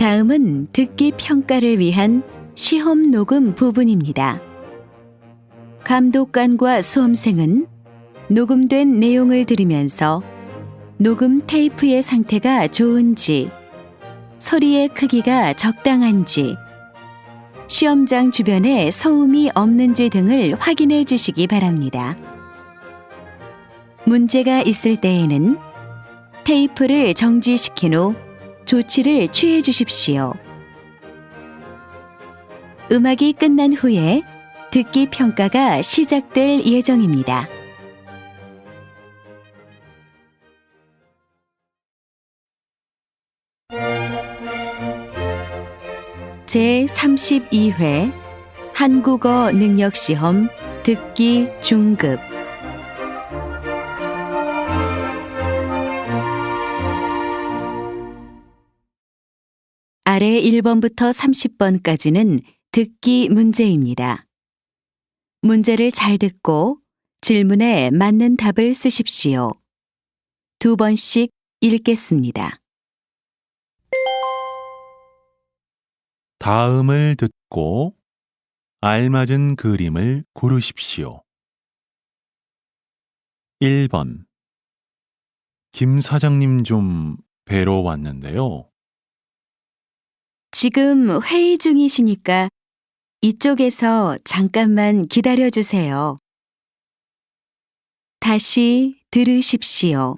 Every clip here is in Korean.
다음은 듣기 평가를 위한 시험 녹음 부분입니다. 감독관과 수험생은 녹음된 내용을 들으면서 녹음 테이프의 상태가 좋은지, 소리의 크기가 적당한지, 시험장 주변에 소음이 없는지 등을 확인해 주시기 바랍니다. 문제가 있을 때에는 테이프를 정지시킨 후 조치를 취해 주십시오. 음악이 끝난 후에 듣기 평가가 시작될 예정입니다. 제32회 한국어 능력시험 듣기 중급 아래 1번부터 30번까지는 듣기 문제입니다. 문제를 잘 듣고 질문에 맞는 답을 쓰십시오. 2번씩 읽겠습니다. 다음을 듣고 알맞은 그림을 고르십시오. 1번. 김 사장님 좀 뵈러 왔는데요. 지금 회의 중이시니까 이쪽에서 잠깐만 기다려 주세요. 다시 들으십시오.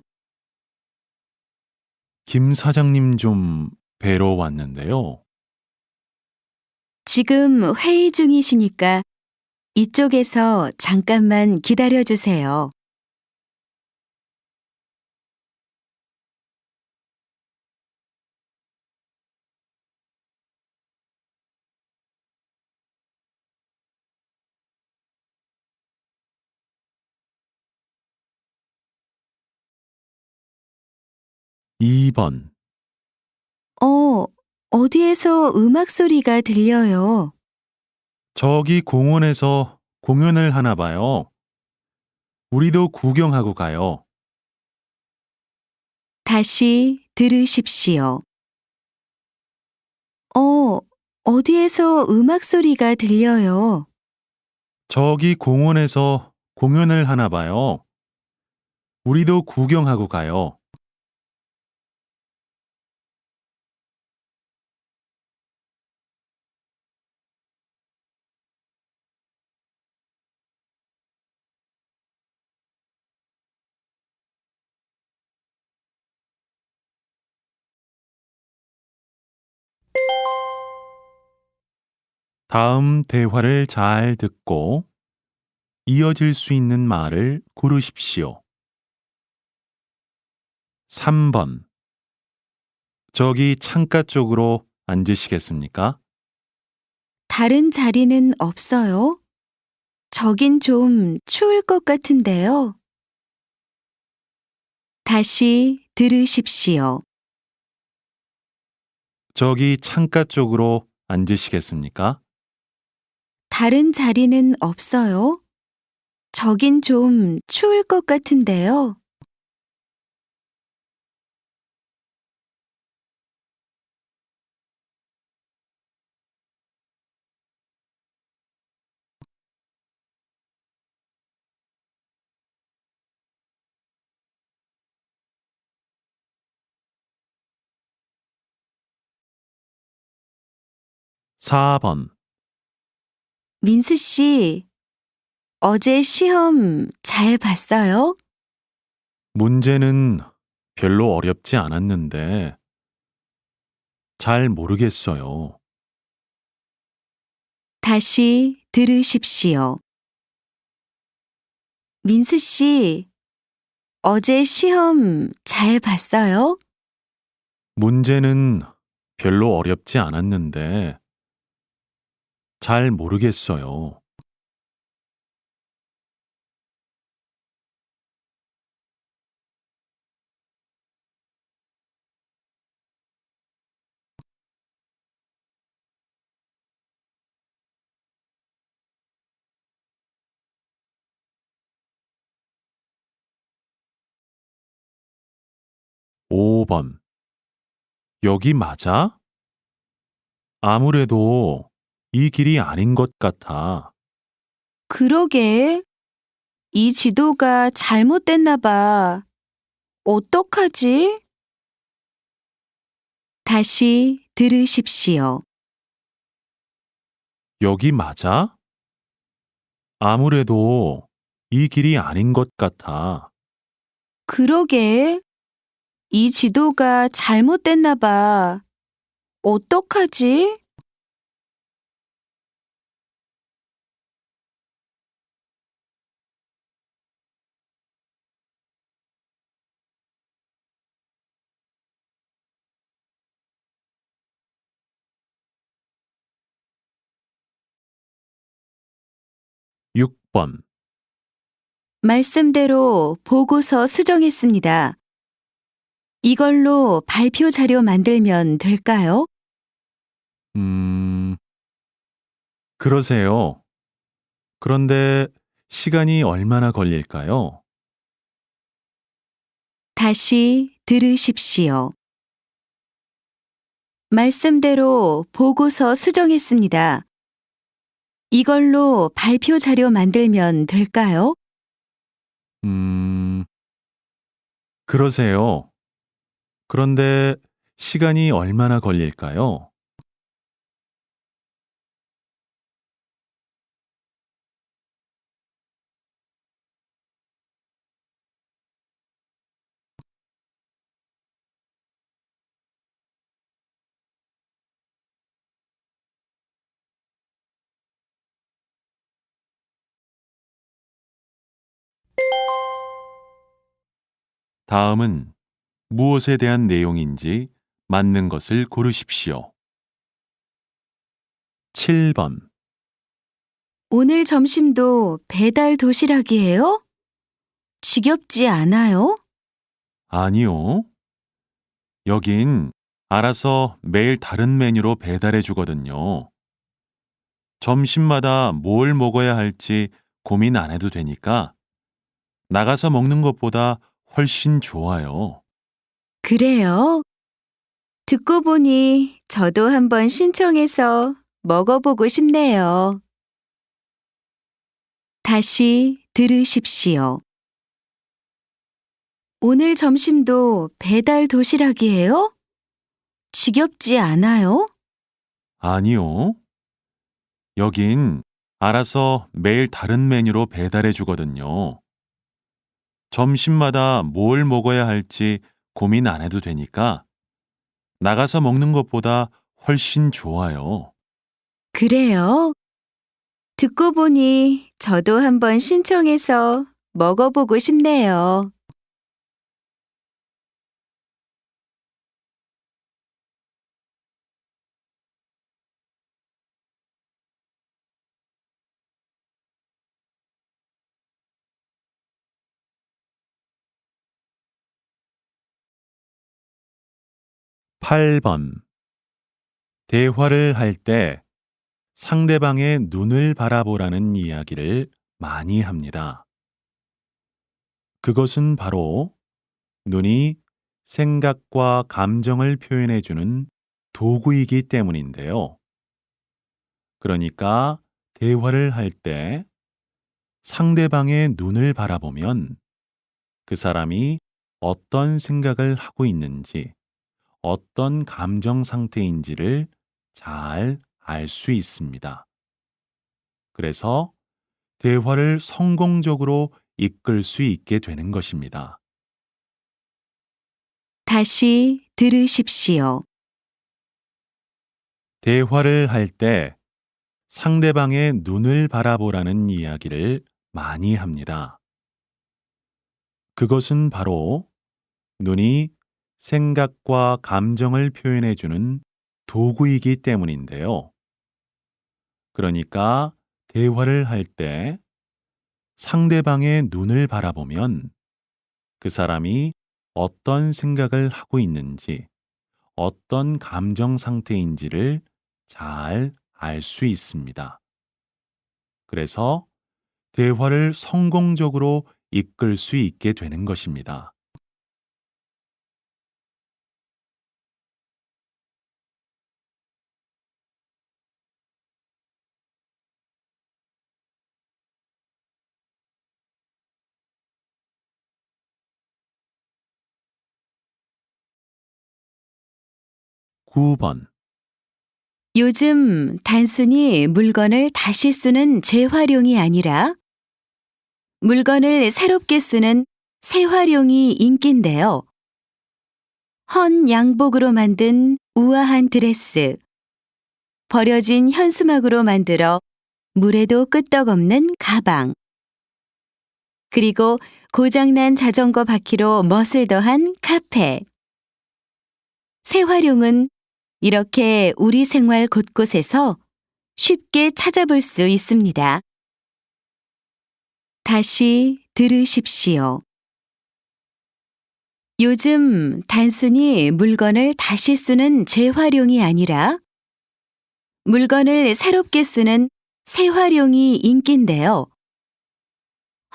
김 사장님 좀 뵈러 왔는데요. 지금 회의 중이시니까 이쪽에서 잠깐만 기다려 주세요. 2번. 어디에서 음악 소리가 들려요? 저기 공원에서 공연을 하나 봐요. 우리도 구경하고 가요. 다시 들으십시오. 어디에서 음악 소리가 들려요? 저기 공원에서 공연을 하나 봐요. 우리도 구경하고 가요. '다음 대화를 잘 듣고 이어질 수 있는 말을 고르십시오. 3번. 저기 창가 쪽으로 앉으시겠습니까? 다른 자리는 없어요? 저긴 좀 추울 것 같은데요. 다시 들으십시오. 저기 창가 쪽으로 앉으시겠습니까? 다른 자리는 없어요? 저긴 좀 추울 것 같은데요. 4번. 민수 씨, 어제 시험 잘 봤어요? 문제는 별로 어렵지 않았는데 잘 모르겠어요. 다시 들으십시오. 민수 씨, 어제 시험 잘 봤어요? 문제는 별로 어렵지 않았는데 잘 모르겠어요. 5번. 여기 맞아? 아무래도 이 길이 아닌 것 같아. 그러게. 이 지도가 잘못됐나 봐. 어떡하지? 다시 들으십시오. 여기 맞아? 아무래도 이 길이 아닌 것 같아. 그러게. 이 지도가 잘못됐나 봐. 어떡하지? 6번. 말씀대로 보고서 수정했습니다. 이걸로 발표 자료 만들면 될까요? 음, 그러세요. 그런데 시간이 얼마나 걸릴까요? 다시 들으십시오. 말씀대로 보고서 수정했습니다. 이걸로 발표 자료 만들면 될까요? 음, 그러세요. 그런데 시간이 얼마나 걸릴까요? 다음은 무엇에 대한 내용인지 맞는 것을 고르십시오. 7번. 오늘 점심도 배달 도시락이에요? 지겹지 않아요? 아니요. 여긴 알아서 매일 다른 메뉴로 배달해 주거든요. 점심마다 뭘 먹어야 할지 고민 안 해도 되니까 나가서 먹는 것보다 훨씬 좋아요. 그래요. 듣고 보니 저도 한번 신청해서 먹어보고 싶네요. 다시 들으십시오. 오늘 점심도 배달 도시락이에요? 지겹지 않아요? 아니요. 여긴 알아서 매일 다른 메뉴로 배달해 주거든요. 점심마다 뭘 먹어야 할지 고민 안 해도 되니까 나가서 먹는 것보다 훨씬 좋아요. 그래요. 듣고 보니 저도 한번 신청해서 먹어보고 싶네요. 8번. 대화를 할 때 상대방의 눈을 바라보라는 이야기를 많이 합니다. 그것은 바로 눈이 생각과 감정을 표현해주는 도구이기 때문인데요. 그러니까 대화를 할 때 상대방의 눈을 바라보면 그 사람이 어떤 생각을 하고 있는지, 어떤 감정 상태인지를 잘 알 수 있습니다. 그래서 대화를 성공적으로 이끌 수 있게 되는 것입니다. 다시 들으십시오. 대화를 할 때 상대방의 눈을 바라보라는 이야기를 많이 합니다. 그것은 바로 눈이 생각과 감정을 표현해주는 도구이기 때문인데요. 그러니까 대화를 할 때 상대방의 눈을 바라보면 그 사람이 어떤 생각을 하고 있는지, 어떤 감정 상태인지를 잘 알 수 있습니다. 그래서 대화를 성공적으로 이끌 수 있게 되는 것입니다. 9번. 요즘 단순히 물건을 다시 쓰는 재활용이 아니라 물건을 새롭게 쓰는 새활용이 인기인데요. 헌 양복으로 만든 우아한 드레스, 버려진 현수막으로 만들어 물에도 끄떡없는 가방, 그리고 고장난 자전거 바퀴로 멋을 더한 카페. 새활용은 이렇게 우리 생활 곳곳에서 쉽게 찾아볼 수 있습니다. 다시 들으십시오. 요즘 단순히 물건을 다시 쓰는 재활용이 아니라 물건을 새롭게 쓰는 새활용이 인기인데요.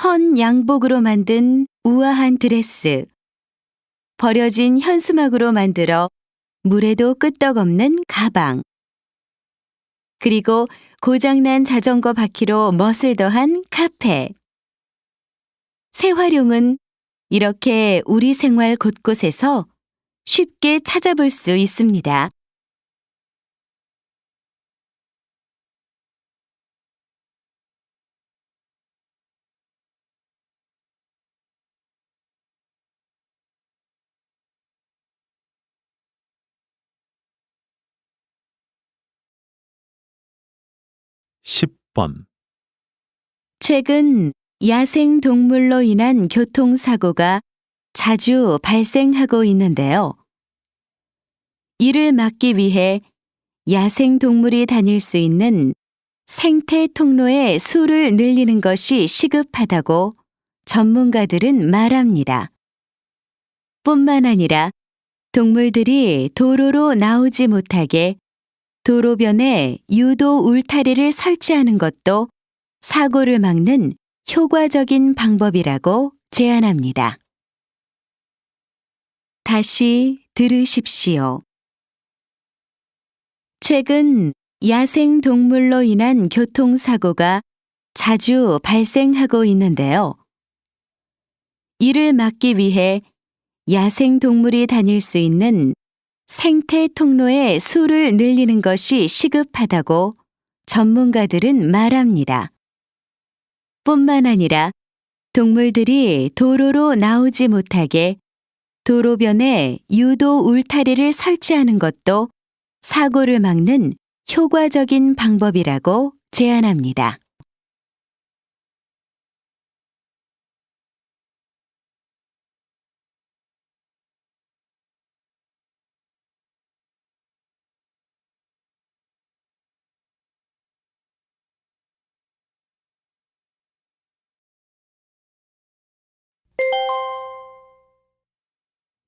헌 양복으로 만든 우아한 드레스, 버려진 현수막으로 만들어 물에도 끄떡없는 가방, 그리고 고장난 자전거 바퀴로 멋을 더한 카페. 새활용은 이렇게 우리 생활 곳곳에서 쉽게 찾아볼 수 있습니다. 십 번. 최근 야생 동물로 인한 교통사고가 자주 발생하고 있는데요. 이를 막기 위해 야생 동물이 다닐 수 있는 생태 통로의 수를 늘리는 것이 시급하다고 전문가들은 말합니다. 뿐만 아니라 동물들이 도로로 나오지 못하게 도로변에 유도 울타리를 설치하는 것도 사고를 막는 효과적인 방법이라고 제안합니다. 다시 들으십시오. 최근 야생 동물로 인한 교통사고가 자주 발생하고 있는데요. 이를 막기 위해 야생 동물이 다닐 수 있는 생태 통로의 수를 늘리는 것이 시급하다고 전문가들은 말합니다. 뿐만 아니라 동물들이 도로로 나오지 못하게 도로변에 유도 울타리를 설치하는 것도 사고를 막는 효과적인 방법이라고 제안합니다.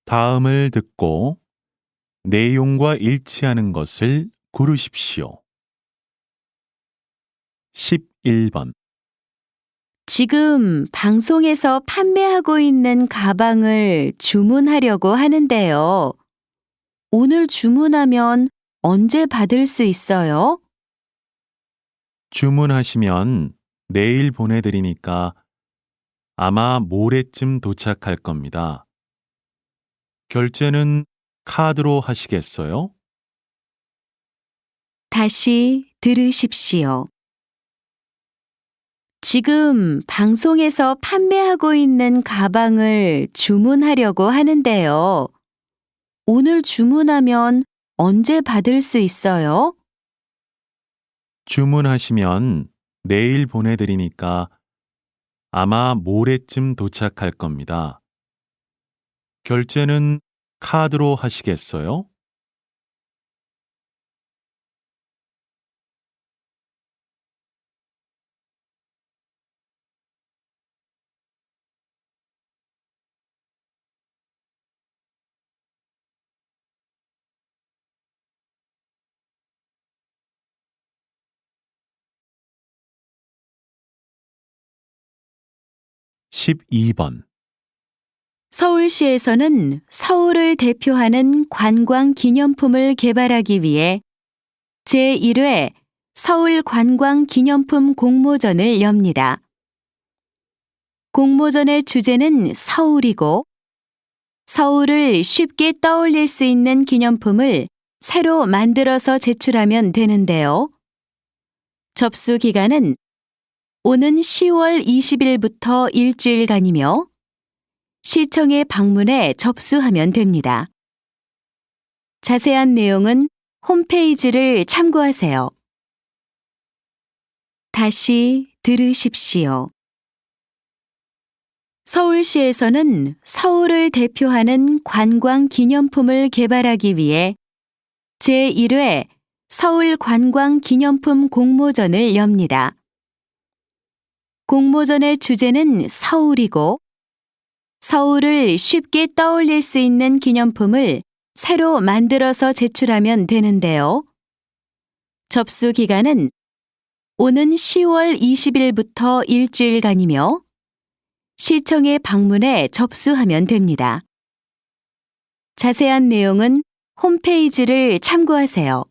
다음을 듣고 내용과 일치하는 것을 고르십시오. 11번. 지금 방송에서 판매하고 있는 가방을 주문하려고 하는데요. 오늘 주문하면 언제 받을 수 있어요? 주문하시면 내일 보내드리니까 아마 모레쯤 도착할 겁니다. 결제는 카드로 하시겠어요? 다시 들으십시오. 지금 방송에서 판매하고 있는 가방을 주문하려고 하는데요. 오늘 주문하면 언제 받을 수 있어요? 주문하시면 내일 보내드리니까 아마 모레쯤 도착할 겁니다. 결제는 카드로 하시겠어요? 12번. 서울시에서는 서울을 대표하는 관광 기념품을 개발하기 위해 제1회 서울 관광 기념품 공모전을 엽니다. 공모전의 주제는 서울이고 서울을 쉽게 떠올릴 수 있는 기념품을 새로 만들어서 제출하면 되는데요. 접수 기간은 오는 10월 20일부터 일주일간이며 시청에 방문해 접수하면 됩니다. 자세한 내용은 홈페이지를 참고하세요. 다시 들으십시오. 서울시에서는 서울을 대표하는 관광 기념품을 개발하기 위해 제1회 서울 관광 기념품 공모전을 엽니다. 공모전의 주제는 서울이고 서울을 쉽게 떠올릴 수 있는 기념품을 새로 만들어서 제출하면 되는데요. 접수 기간은 오는 10월 20일부터 일주일간이며 시청에 방문해 접수하면 됩니다. 자세한 내용은 홈페이지를 참고하세요.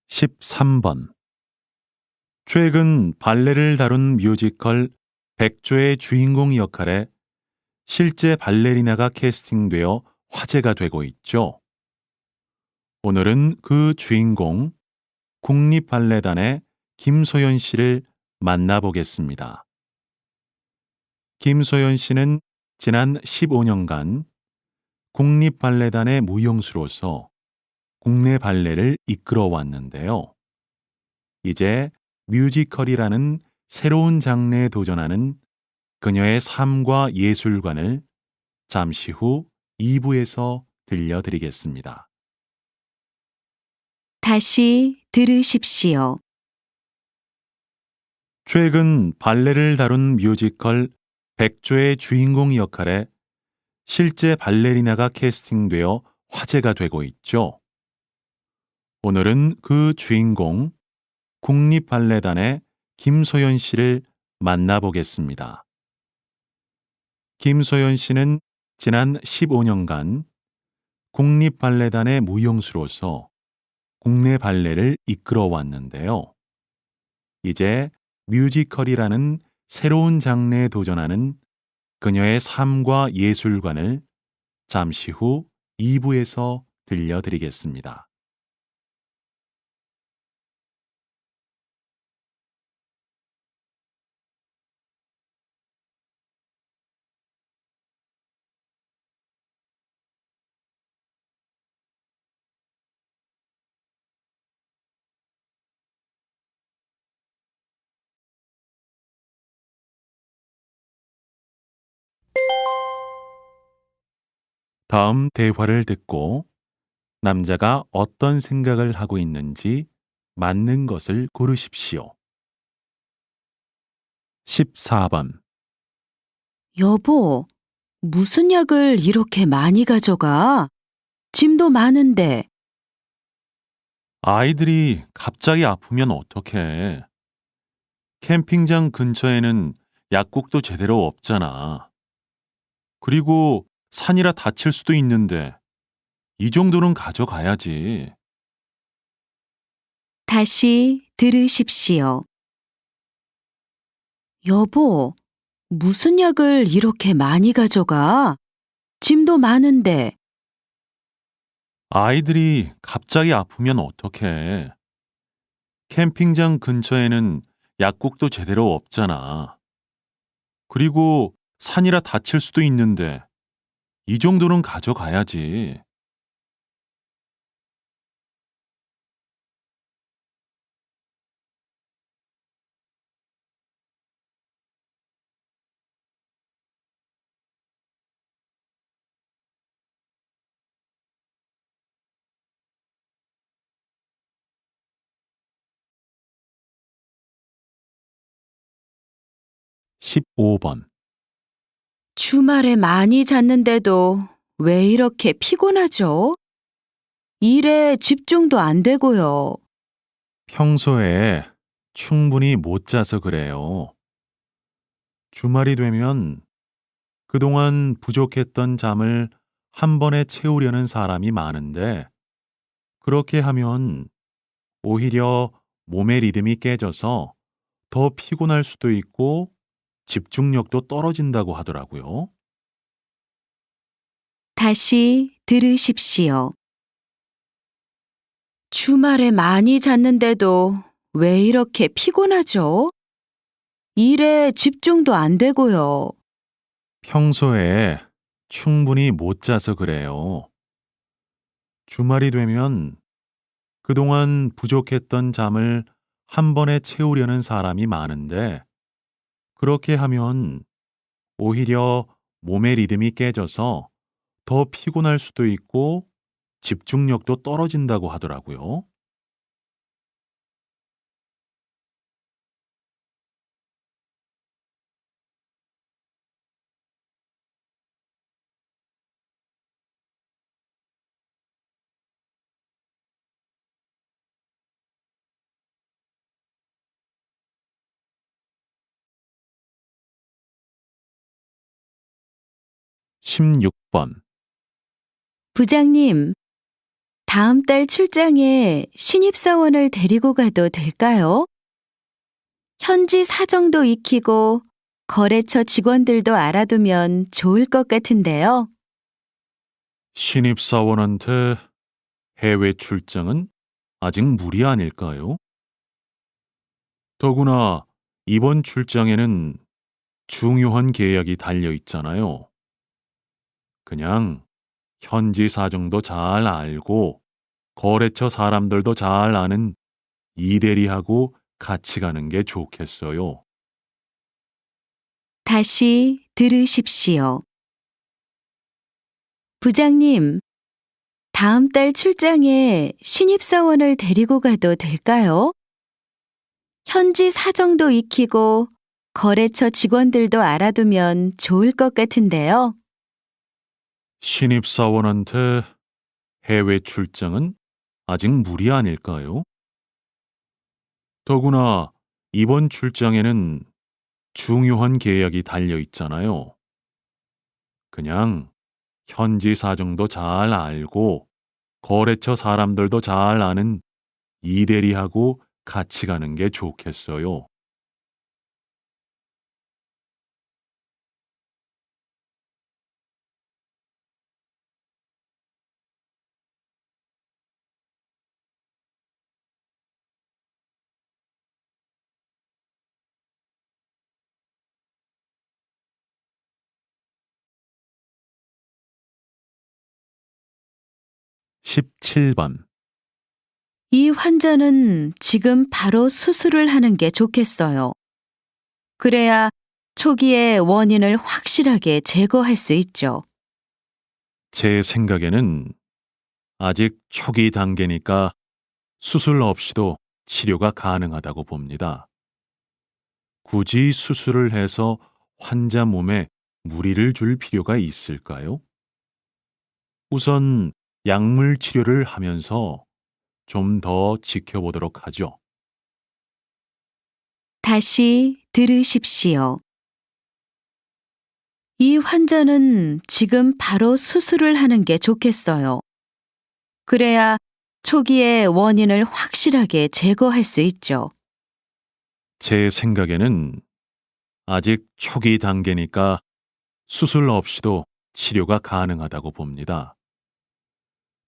(13번) 최근 발레를 다룬 뮤지컬 백조의 주인공 역할에 실제 발레리나가 캐스팅되어 화제가 되고 있죠. 오늘은 그 주인공 국립발레단의 김소연 씨를 만나보겠습니다. 김소연 씨는 지난 15년간 국립발레단의 무용수로서 국내 발레를 이끌어 왔는데요. 이제 뮤지컬이라는 새로운 장르에 도전하는 그녀의 삶과 예술관을 잠시 후 2부에서 들려드리겠습니다. 다시 들으십시오. 최근 발레를 다룬 뮤지컬 백조의 주인공 역할에 실제 발레리나가 캐스팅되어 화제가 되고 있죠. 오늘은 그 주인공 국립발레단의 김소연 씨를 만나보겠습니다. 김소연 씨는 지난 15년간 국립발레단의 무용수로서 국내 발레를 이끌어 왔는데요. 이제 뮤지컬이라는 새로운 장르에 도전하는 그녀의 삶과 예술관을 잠시 후 2부에서 들려드리겠습니다. 다음 대화를 듣고 남자가 어떤 생각을 하고 있는지 맞는 것을 고르십시오. 14번. 여보, 무슨 약을 이렇게 많이 가져가? 짐도 많은데. 아이들이 갑자기 아프면 어떡해. 캠핑장 근처에는 약국도 제대로 없잖아. 그리고 산이라 다칠 수도 있는데 이 정도는 가져가야지. 다시 들으십시오. 여보, 무슨 약을 이렇게 많이 가져가? 짐도 많은데. 아이들이 갑자기 아프면 어떡해. 캠핑장 근처에는 약국도 제대로 없잖아. 그리고 산이라 다칠 수도 있는데 이 정도는 가져가야지. 15번. 주말에 많이 잤는데도 왜 이렇게 피곤하죠? 일에 집중도 안 되고요. 평소에 충분히 못 자서 그래요. 주말이 되면 그동안 부족했던 잠을 한 번에 채우려는 사람이 많은데 그렇게 하면 오히려 몸의 리듬이 깨져서 더 피곤할 수도 있고 집중력도 떨어진다고 하더라고요. 다시 들으십시오. 주말에 많이 잤는데도 왜 이렇게 피곤하죠? 일에 집중도 안 되고요. 평소에 충분히 못 자서 그래요. 주말이 되면 그동안 부족했던 잠을 한 번에 채우려는 사람이 많은데 그렇게 하면 오히려 몸의 리듬이 깨져서 더 피곤할 수도 있고 집중력도 떨어진다고 하더라고요. 16번. 부장님, 다음 달 출장에 신입사원을 데리고 가도 될까요? 현지 사정도 익히고 거래처 직원들도 알아두면 좋을 것 같은데요. 신입사원한테 해외 출장은 아직 무리 아닐까요? 더구나 이번 출장에는 중요한 계약이 달려 있잖아요. 그냥 현지 사정도 잘 알고 거래처 사람들도 잘 아는 이대리하고 같이 가는 게 좋겠어요. 다시 들으십시오. 부장님, 다음 달 출장에 신입사원을 데리고 가도 될까요? 현지 사정도 익히고 거래처 직원들도 알아두면 좋을 것 같은데요. 신입사원한테 해외 출장은 아직 무리 아닐까요? 더구나 이번 출장에는 중요한 계약이 달려 있잖아요. 그냥 현지 사정도 잘 알고 거래처 사람들도 잘 아는 이대리하고 같이 가는 게 좋겠어요. 17번. 이 환자는 지금 바로 수술을 하는 게 좋겠어요. 그래야 초기에 원인을 확실하게 제거할 수 있죠. 제 생각에는 아직 초기 단계니까 수술 없이도 치료가 가능하다고 봅니다. 굳이 수술을 해서 환자 몸에 무리를 줄 필요가 있을까요? 우선 약물 치료를 하면서 좀 더 지켜보도록 하죠. 다시 들으십시오. 이 환자는 지금 바로 수술을 하는 게 좋겠어요. 그래야 초기에 원인을 확실하게 제거할 수 있죠. 제 생각에는 아직 초기 단계니까 수술 없이도 치료가 가능하다고 봅니다.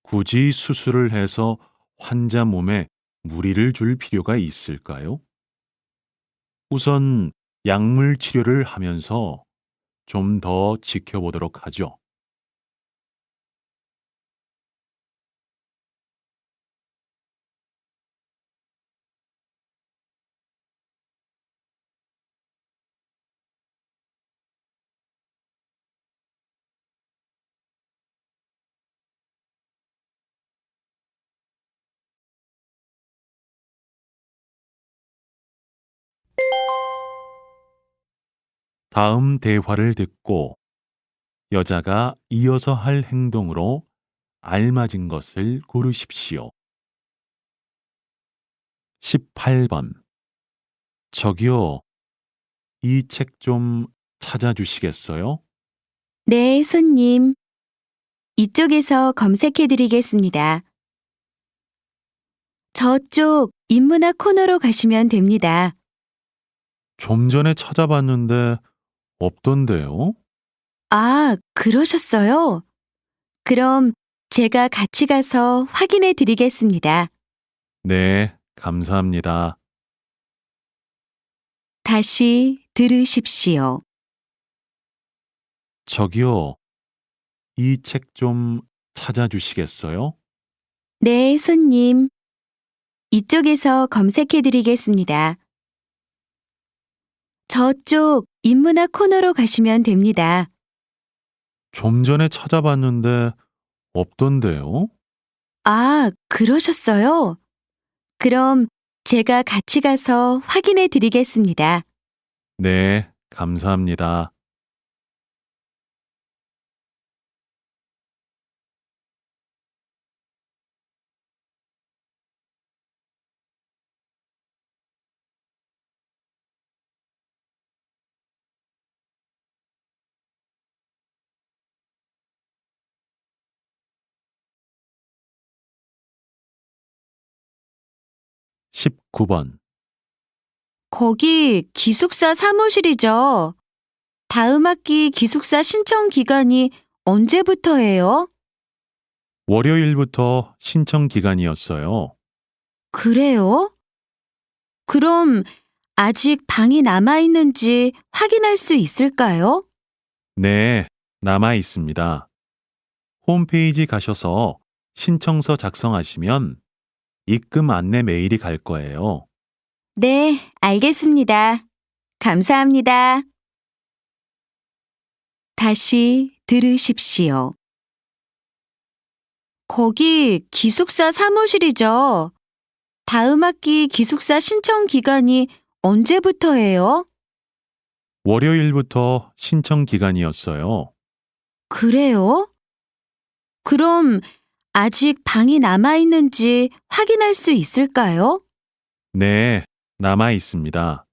굳이 수술을 해서 환자 몸에 무리를 줄 필요가 있을까요? 우선 약물 치료를 하면서 좀 더 지켜보도록 하죠. '다음 대화를 듣고 여자가 이어서 할 행동으로 알맞은 것을 고르십시오. 18번. 저기요, 이 책 좀 찾아주시겠어요? 네, 손님. 이쪽에서 검색해 드리겠습니다. 저쪽 인문학 코너로 가시면 됩니다. 좀 전에 찾아봤는데 없던데요? 아, 그러셨어요? 그럼 제가 같이 가서 확인해 드리겠습니다. 네, 감사합니다. 다시 들으십시오. 저기요, 이 책 좀 찾아주시겠어요? 네, 손님. 이쪽에서 검색해 드리겠습니다. 저쪽 인문학 코너로 가시면 됩니다. 좀 전에 찾아봤는데 없던데요? 아, 그러셨어요? 그럼 제가 같이 가서 확인해 드리겠습니다. 네, 감사합니다. 십구 번 거기 기숙사 사무실이죠? 다음 학기 기숙사 신청 기간이 언제부터예요? 월요일부터 신청 기간이었어요. 그래요? 그럼 아직 방이 남아 있는지 확인할 수 있을까요? 네, 남아 있습니다. 홈페이지 가셔서 신청서 작성하시면 입금 안내 메일이 갈 거예요. 네, 알겠습니다. 감사합니다. 다시 들으십시오. 거기 기숙사 사무실이죠? 다음 학기 기숙사 신청 기간이 언제부터예요? 월요일부터 신청 기간이었어요. 그래요? 그럼 아직 방이 남아 있는지 확인할 수 있을까요? 네, 남아 있습니다.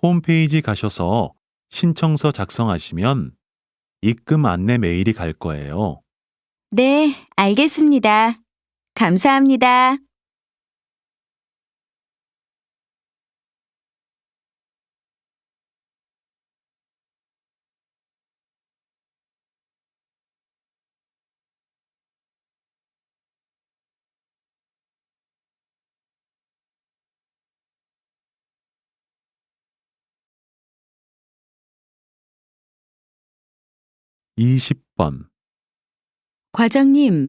홈페이지 가셔서 신청서 작성하시면 입금 안내 메일이 갈 거예요. 네, 알겠습니다. 감사합니다. 이십 번 과장님,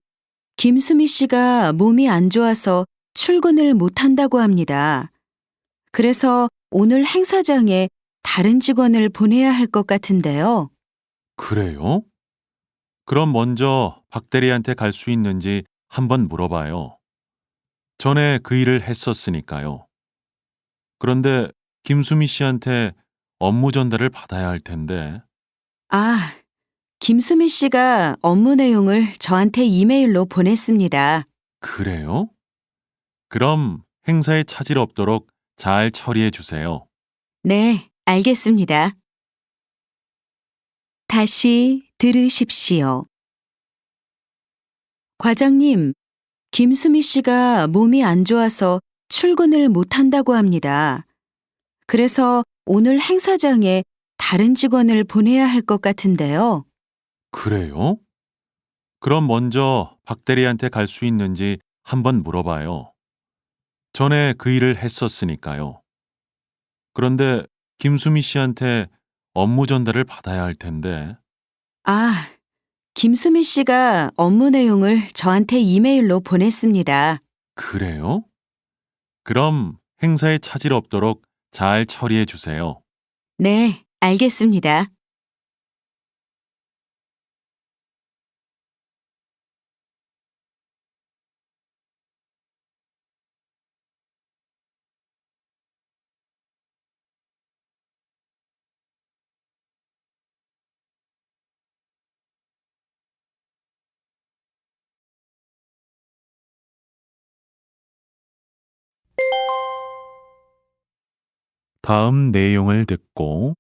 김수미 씨가 몸이 안 좋아서 출근을 못 한다고 합니다. 그래서 오늘 행사장에 다른 직원을 보내야 할 것 같은데요. 그래요? 그럼 먼저 박 대리한테 갈 수 있는지 한번 물어봐요. 전에 그 일을 했었으니까요. 그런데 김수미 씨한테 업무 전달을 받아야 할 텐데. 아, 김수미 씨가 업무 내용을 저한테 이메일로 보냈습니다. 그래요? 그럼 행사에 차질 없도록 잘 처리해 주세요. 네, 알겠습니다. 다시 들으십시오. 과장님, 김수미 씨가 몸이 안 좋아서 출근을 못 한다고 합니다. 그래서 오늘 행사장에 다른 직원을 보내야 할 것 같은데요. 그래요? 그럼 먼저 박 대리한테 갈 수 있는지 한번 물어봐요. 전에 그 일을 했었으니까요. 그런데 김수미 씨한테 업무 전달을 받아야 할 텐데. 아, 김수미 씨가 업무 내용을 저한테 이메일로 보냈습니다. 그래요? 그럼 행사에 차질 없도록 잘 처리해 주세요. 네, 알겠습니다. 다음 내용을 듣고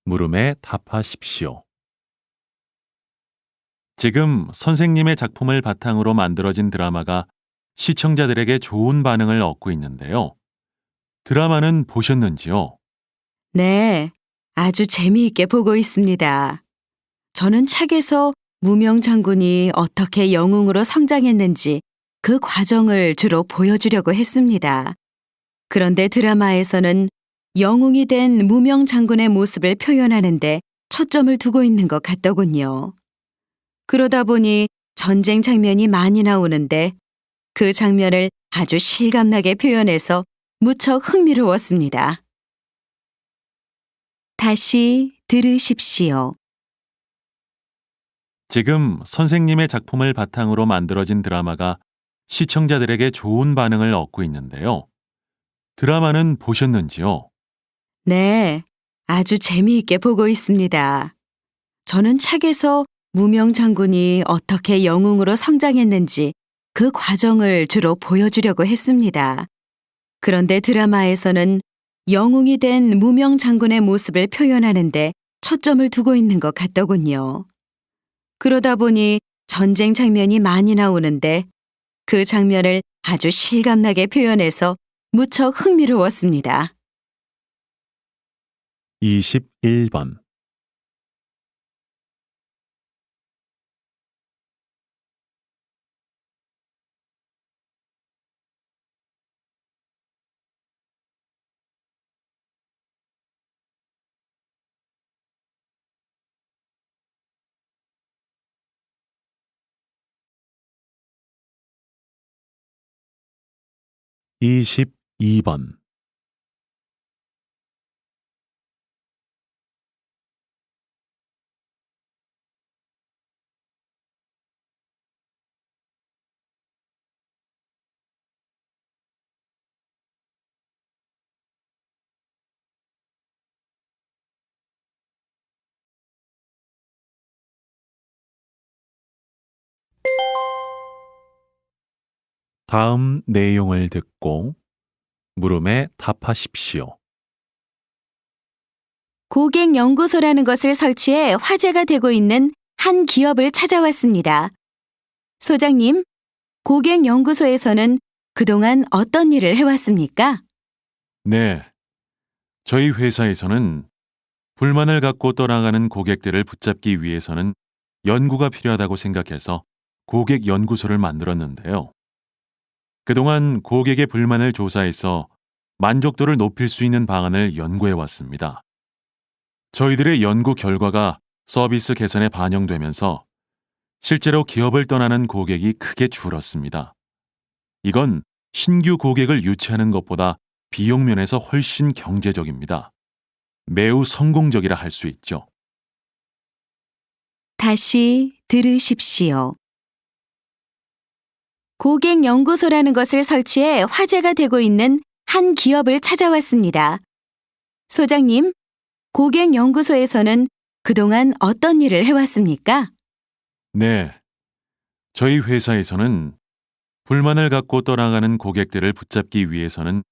물음에 답하십시오. 지금 선생님의 작품을 바탕으로 만들어진 드라마가 시청자들에게 좋은 반응을 얻고 있는데요. 드라마는 보셨는지요? 네, 아주 재미있게 보고 있습니다. 저는 책에서 무명 장군이 어떻게 영웅으로 성장했는지 그 과정을 주로 보여주려고 했습니다. 그런데 드라마에서는 영웅이 된 무명 장군의 모습을 표현하는데 초점을 두고 있는 것 같더군요. 그러다 보니 전쟁 장면이 많이 나오는데 그 장면을 아주 실감나게 표현해서 무척 흥미로웠습니다. 다시 들으십시오. 지금 선생님의 작품을 바탕으로 만들어진 드라마가 시청자들에게 좋은 반응을 얻고 있는데요. 드라마는 보셨는지요? 네, 아주 재미있게 보고 있습니다. 저는 책에서 무명 장군이 어떻게 영웅으로 성장했는지 그 과정을 주로 보여주려고 했습니다. 그런데 드라마에서는 영웅이 된 무명 장군의 모습을 표현하는데 초점을 두고 있는 것 같더군요. 그러다 보니 전쟁 장면이 많이 나오는데 그 장면을 아주 실감나게 표현해서 무척 흥미로웠습니다. 21번. 22번. 다음 내용을 듣고 물음에 답하십시오. 고객연구소라는 것을 설치해 화제가 되고 있는 한 기업을 찾아왔습니다. 소장님, 고객연구소에서는 그동안 어떤 일을 해왔습니까? 네, 저희 회사에서는 불만을 갖고 떠나가는 고객들을 붙잡기 위해서는 연구가 필요하다고 생각해서 고객 연구소를 만들었는데요. 그동안 고객의 불만을 조사해서 만족도를 높일 수 있는 방안을 연구해 왔습니다. 저희들의 연구 결과가 서비스 개선에 반영되면서 실제로 기업을 떠나는 고객이 크게 줄었습니다. 이건 신규 고객을 유치하는 것보다 비용 면에서 훨씬 경제적입니다. 매우 성공적이라 할 수 있죠. 다시 들으십시오. 고객연구소라는 것을 설치해 화제가 되고 있는 한 기업을 찾아왔습니다. 소장님, 고객연구소에서는 그동안 어떤 일을 해왔습니까? 네, 저희 회사에서는 불만을 갖고 떠나가는 고객들을 붙잡기 위해서는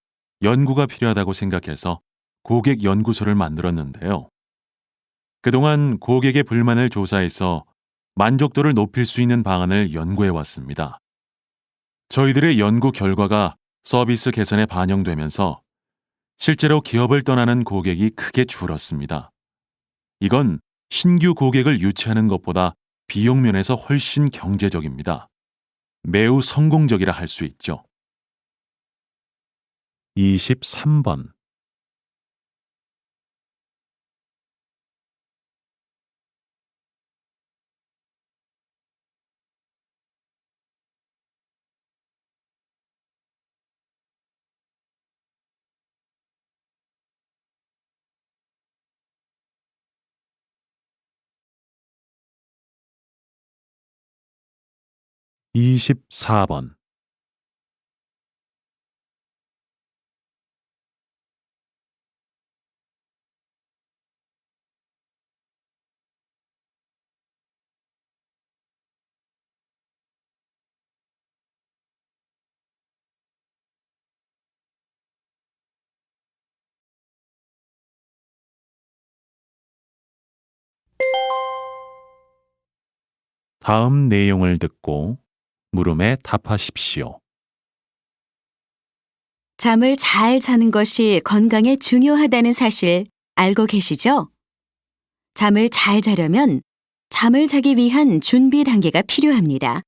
연구가 필요하다고 생각해서 고객 연구소를 만들었는데요. 그동안 고객의 불만을 조사해서 만족도를 높일 수 있는 방안을 연구해 왔습니다. 저희들의 연구 결과가 서비스 개선에 반영되면서 실제로 기업을 떠나는 고객이 크게 줄었습니다. 이건 신규 고객을 유치하는 것보다 비용 면에서 훨씬 경제적입니다. 매우 성공적이라 할 수 있죠. 23번. 이십사 번 다음 내용을 듣고 물음에 답하십시오. 잠을 잘 자는 것이 건강에 중요하다는 사실 알고 계시죠? 잠을 잘 자려면 잠을 자기 위한 준비 단계가 필요합니다.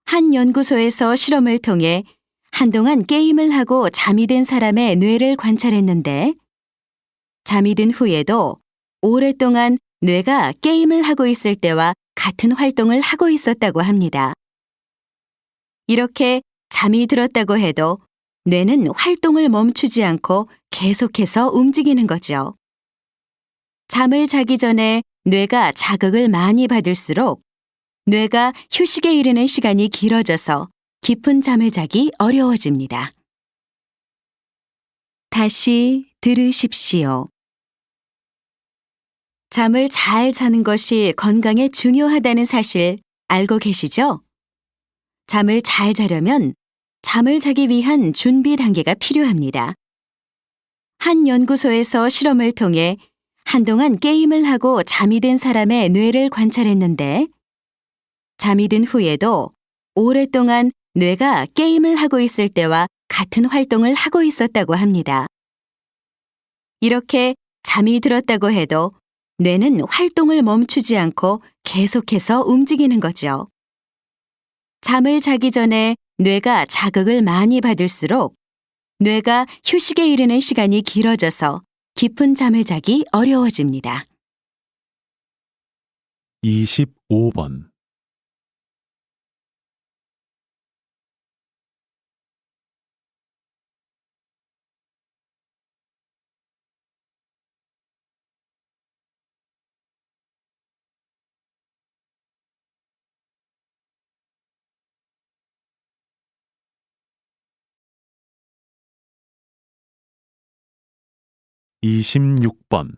한 연구소에서 실험을 통해 한동안 게임을 하고 잠이 든 사람의 뇌를 관찰했는데 잠이 든 후에도 오랫동안 뇌가 게임을 하고 있을 때와 같은 활동을 하고 있었다고 합니다. 이렇게 잠이 들었다고 해도 뇌는 활동을 멈추지 않고 계속해서 움직이는 거죠. 잠을 자기 전에 뇌가 자극을 많이 받을수록 뇌가 휴식에 이르는 시간이 길어져서 깊은 잠을 자기 어려워집니다. 다시 들으십시오. 잠을 잘 자는 것이 건강에 중요하다는 사실 알고 계시죠? 잠을 잘 자려면 잠을 자기 위한 준비 단계가 필요합니다. 한 연구소에서 실험을 통해 한동안 게임을 하고 잠이 든 사람의 뇌를 관찰했는데 잠이 든 후에도 오랫동안 뇌가 게임을 하고 있을 때와 같은 활동을 하고 있었다고 합니다. 이렇게 잠이 들었다고 해도 뇌는 활동을 멈추지 않고 계속해서 움직이는 거죠. 잠을 자기 전에 뇌가 자극을 많이 받을수록 뇌가 휴식에 이르는 시간이 길어져서 깊은 잠을 자기 어려워집니다. 25번. 이십육 번.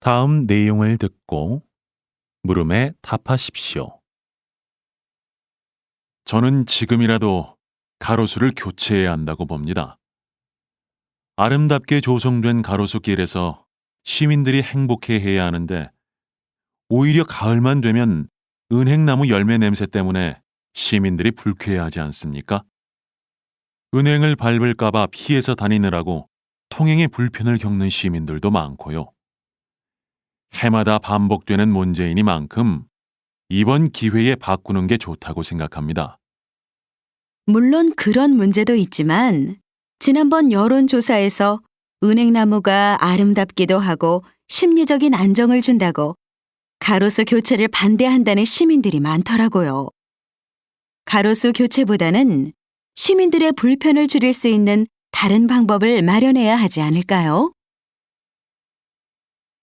다음 내용을 듣고 물음에 답하십시오. 저는 지금이라도 가로수를 교체해야 한다고 봅니다. 아름답게 조성된 가로수길에서 시민들이 행복해해야 하는데 오히려 가을만 되면 은행나무 열매 냄새 때문에 시민들이 불쾌해하지 않습니까? 은행을 밟을까봐 피해서 다니느라고 통행에 불편을 겪는 시민들도 많고요. 해마다 반복되는 문제이니만큼 이번 기회에 바꾸는 게 좋다고 생각합니다. 물론 그런 문제도 있지만 지난번 여론조사에서 은행나무가 아름답기도 하고 심리적인 안정을 준다고 가로수 교체를 반대한다는 시민들이 많더라고요. 가로수 교체보다는 시민들의 불편을 줄일 수 있는 다른 방법을 마련해야 하지 않을까요?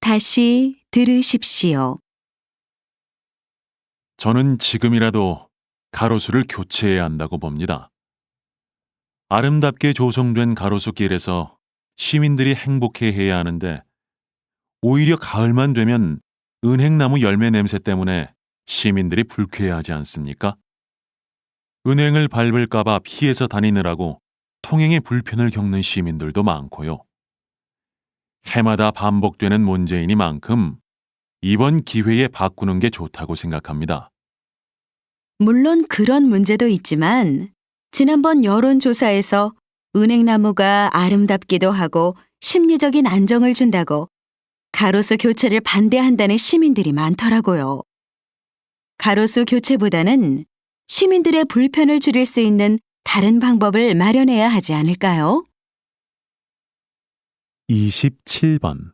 다시 들으십시오. 저는 지금이라도 가로수를 교체해야 한다고 봅니다. 아름답게 조성된 가로수길에서 시민들이 행복해해야 하는데 오히려 가을만 되면 은행나무 열매 냄새 때문에 시민들이 불쾌해하지 않습니까? 은행을 밟을까봐 피해서 다니느라고 통행에 불편을 겪는 시민들도 많고요. 해마다 반복되는 문제이니만큼 이번 기회에 바꾸는 게 좋다고 생각합니다. 물론 그런 문제도 있지만 지난번 여론조사에서 은행나무가 아름답기도 하고 심리적인 안정을 준다고 가로수 교체를 반대한다는 시민들이 많더라고요. 가로수 교체보다는 시민들의 불편을 줄일 수 있는 다른 방법을 마련해야 하지 않을까요? 27번.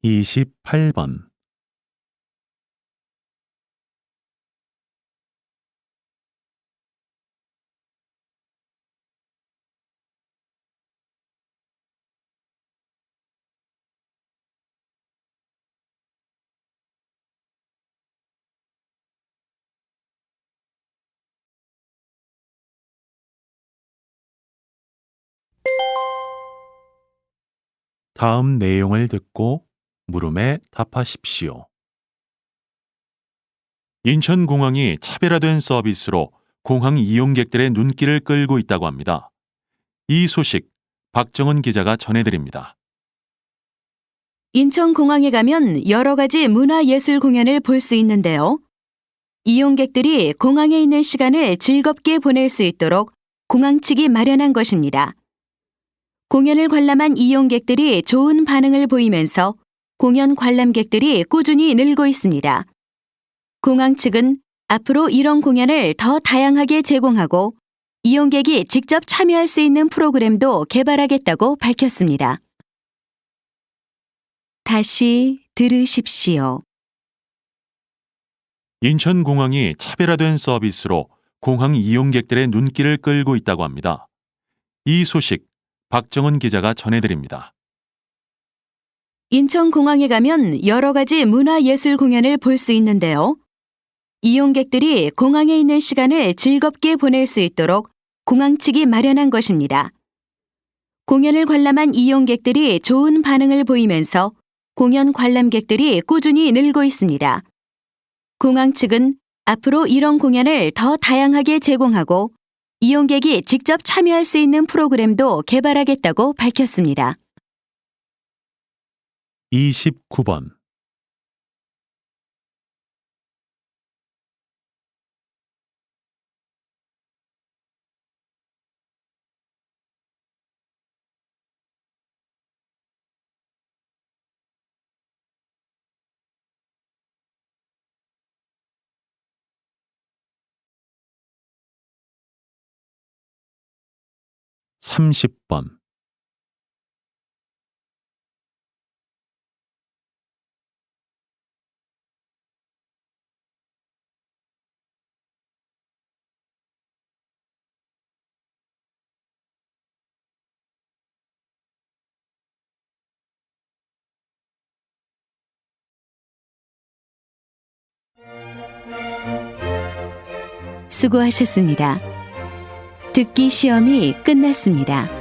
28번. 다음 내용을 듣고 물음에 답하십시오. 인천공항이 차별화된 서비스로 공항 이용객들의 눈길을 끌고 있다고 합니다. 이 소식 박정은 기자가 전해드립니다. 인천공항에 가면 여러 가지 문화예술 공연을 볼 수 있는데요. 이용객들이 공항에 있는 시간을 즐겁게 보낼 수 있도록 공항 측이 마련한 것입니다. 공연을 관람한 이용객들이 좋은 반응을 보이면서 공연 관람객들이 꾸준히 늘고 있습니다. 공항 측은 앞으로 이런 공연을 더 다양하게 제공하고 이용객이 직접 참여할 수 있는 프로그램도 개발하겠다고 밝혔습니다. 다시 들으십시오. 인천공항이 차별화된 서비스로 공항 이용객들의 눈길을 끌고 있다고 합니다. 이 소식 박정은 기자가 전해드립니다. 인천공항에 가면 여러 가지 문화예술 공연을 볼 수 있는데요. 이용객들이 공항에 있는 시간을 즐겁게 보낼 수 있도록 공항 측이 마련한 것입니다. 공연을 관람한 이용객들이 좋은 반응을 보이면서 공연 관람객들이 꾸준히 늘고 있습니다. 공항 측은 앞으로 이런 공연을 더 다양하게 제공하고 이용객이 직접 참여할 수 있는 프로그램도 개발하겠다고 밝혔습니다. 29번. 삼십 번. 수고하셨습니다. 듣기 시험이 끝났습니다.